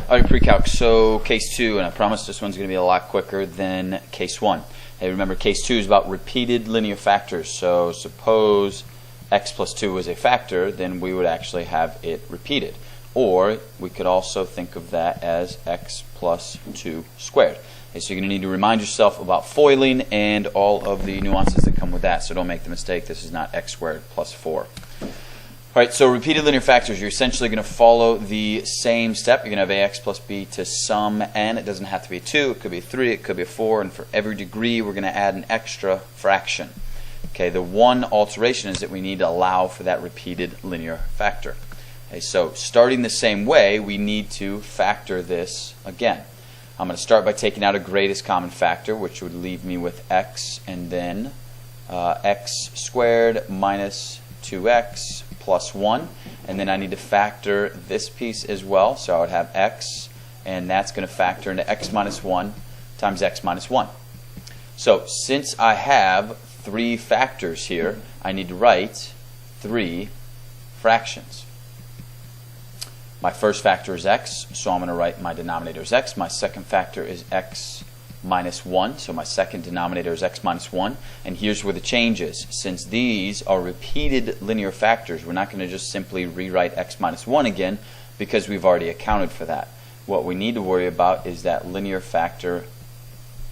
All right, pre-calc. So case 2, and I promise this one's going to be a lot quicker than case 1. Hey, remember case 2 is about repeated linear factors. So suppose x plus 2 was a factor, then we would actually have it repeated. Or we could also think of that as x plus 2 squared. Okay, so you're going to need to remind yourself about foiling and all of the nuances that come with that. So don't make the mistake, this is not x squared plus 4. All right, so repeated linear factors, you're essentially going to follow the same step. You're going to have ax plus b to some n. It doesn't have to be 2, it could be 3, it could be 4, and for every degree we're going to add an extra fraction. Okay, the one alteration is that we need to allow for that repeated linear factor. Okay, so starting the same way, we need to factor this again. I'm going to start by taking out a greatest common factor, which would leave me with x, and then x squared minus 2x plus 1, and then I need to factor this piece as well. So I would have x, and that's going to factor into x minus 1 times x minus 1. So since I have 3 factors here, I need to write 3 fractions. My first factor is x, so I'm going to write my denominator as x. My second factor is x minus 1, so my second denominator is x minus 1. And here's where the change is. Since these are repeated linear factors, we're not going to just simply rewrite x minus 1 again because we've already accounted for that. What we need to worry about is that linear factor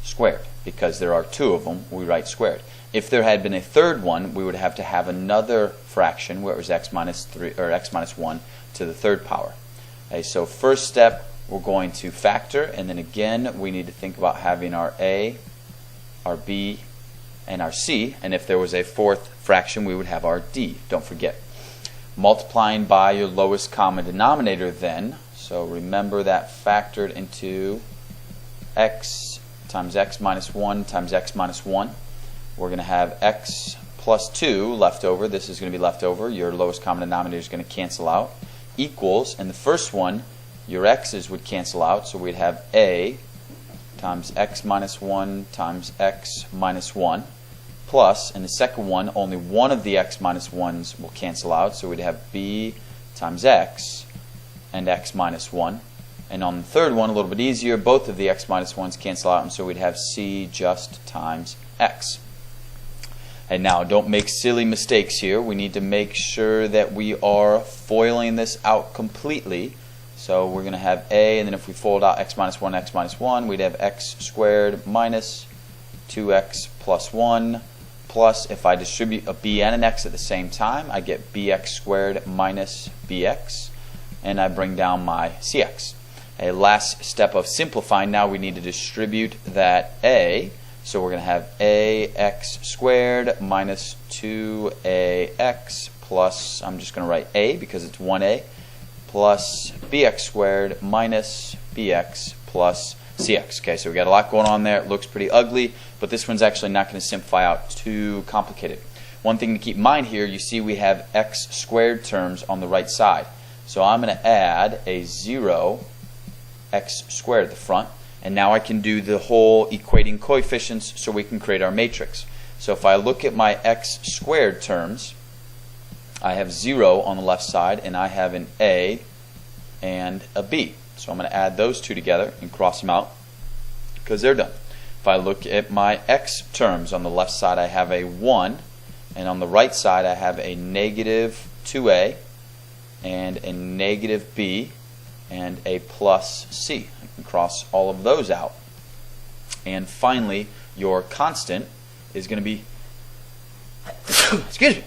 squared. Because there are 2 of them, we write squared. If there had been a third one, we would have to have another fraction where it was x minus 3 or x minus 1 to the third power. Okay, so first step, we're going to factor, and then again we need to think about having our a, our b, and our c, and if there was a fourth fraction we would have our d. Don't forget. Multiplying by your lowest common denominator then, so remember that factored into x times x minus 1 times x minus 1. We're going to have x plus 2 left over. This is going to be left over. Your lowest common denominator is going to cancel out. Equals, and the first one, your x's would cancel out, so we'd have a times x minus 1 times x minus 1 plus, in the second one, only one of the x minus 1's will cancel out, so we'd have b times x and x minus 1. And on the third one, a little bit easier, both of the x minus 1's cancel out, and so we'd have c just times x. And now, don't make silly mistakes here. We need to make sure that we are foiling this out completely. So we're going to have a, and then if we fold out x minus 1, we'd have x squared minus 2x plus 1, plus if I distribute a b and an x at the same time, I get bx squared minus bx, and I bring down my cx. A last step of simplifying, now we need to distribute that a, so we're going to have ax squared minus 2ax plus, I'm just going to write a because it's 1a, plus bx squared minus bx plus cx. Okay, so we got a lot going on there. It looks pretty ugly, but this one's actually not going to simplify out too complicated. One thing to keep in mind here, you see we have x squared terms on the right side. So I'm going to add a 0 x squared at the front, and now I can do the whole equating coefficients so we can create our matrix. So if I look at my x squared terms, I have 0 on the left side, and I have an a and a b. So I'm going to add those two together and cross them out because they're done. If I look at my x terms, on the left side I have a 1, and on the right side I have a negative 2a and a negative b and a plus c. I can cross all of those out. And finally, your constant is going to be excuse me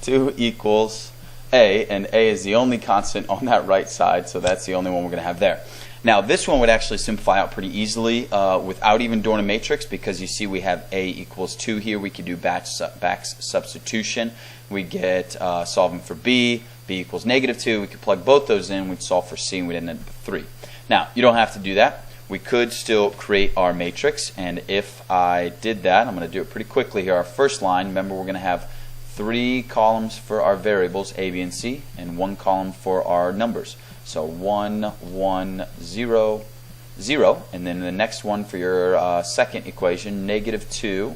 2 equals a, and a is the only constant on that right side, so that's the only one we're going to have there. Now this one would actually simplify out pretty easily without even doing a matrix, because you see we have a equals 2 here. We could do back substitution. We get solving for b equals negative 2. We could plug both those in, we'd solve for c, and we'd end up with 3. Now you don't have to do that. We could still create our matrix, and if I did that, I'm going to do it pretty quickly here. Our first line, remember we're going to have 3 columns for our variables a, b, and c, and 1 column for our numbers. So 1, 1, 0, 0, and then the next one for your second equation, negative 2,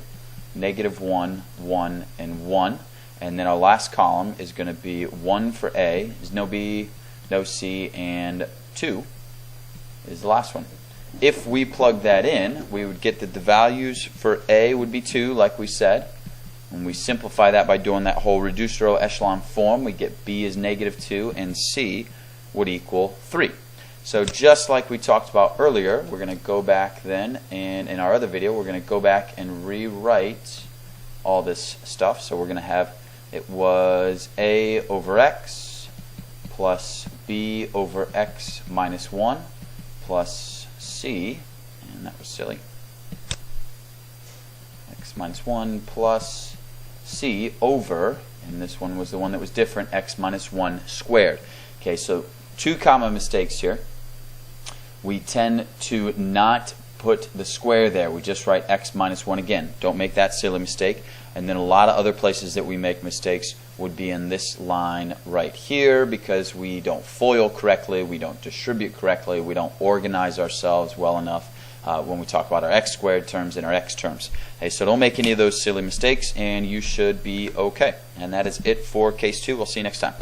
negative 1, 1, and 1. And then our last column is going to be 1 for a. There's no b, no C, and 2 is the last one. If we plug that in, we would get that the values for A would be 2, like we said. When we simplify that by doing that whole reduced row echelon form, we get B is -2 and C would equal 3. So just like we talked about earlier, we're going to go back then, and in our other video, we're going to go back and rewrite all this stuff. So we're going to have, it was A over X plus B over X minus 1 plus C, and that was silly, X minus 1 plus C over, and this one was the one that was different, X minus 1 squared. Okay, so 2 common mistakes here. We tend to not put the square there. We just write X minus 1 again. Don't make that silly mistake. And then a lot of other places that we make mistakes would be in this line right here, because we don't FOIL correctly, we don't distribute correctly, we don't organize ourselves well enough when we talk about our X squared terms and our X terms. Okay, so don't make any of those silly mistakes, and you should be okay. And that is it for case 2. We'll see you next time.